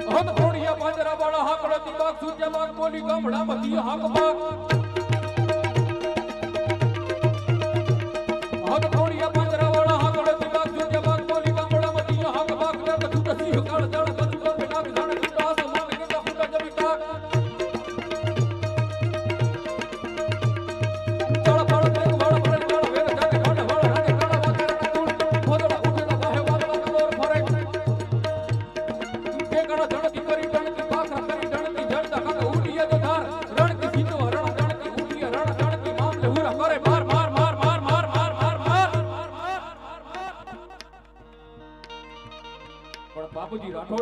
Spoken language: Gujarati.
હદ થોડીયા પાંજરા વાળા હાકડો દીબાગ સૂર્ય બાગ બોલી ગામડા મધી હાક બાગ હદ થોડીયા પાંજરા વાળા હાકડો દીબાગ સૂર્ય બાગ બોલી ગામડા મધી હાક બાગ ને બધું દસી કાળ જાળ બધું બેટા વિધાન કુટા સમાન કે કુટા જમીતા ચાળ ફળ દેખ વાળ ફળ ચાળ વેર જાતે ખાડ વાળ રાગે કાળા વાતરા કુળ મોદડા ઉઠેલા વાહે વાદળા કલોર ફરે કે કાળા જણકી કરી જણકી પાખા કરી જણકી જણતા કાકા ઉડીએ તો ધાર રણકી સીતો રણ જણકી ઉડીએ રણ જણકી મામલે હુરા કરે માર માર માર માર માર માર માર માર પણ બાપુજી રાઠોડ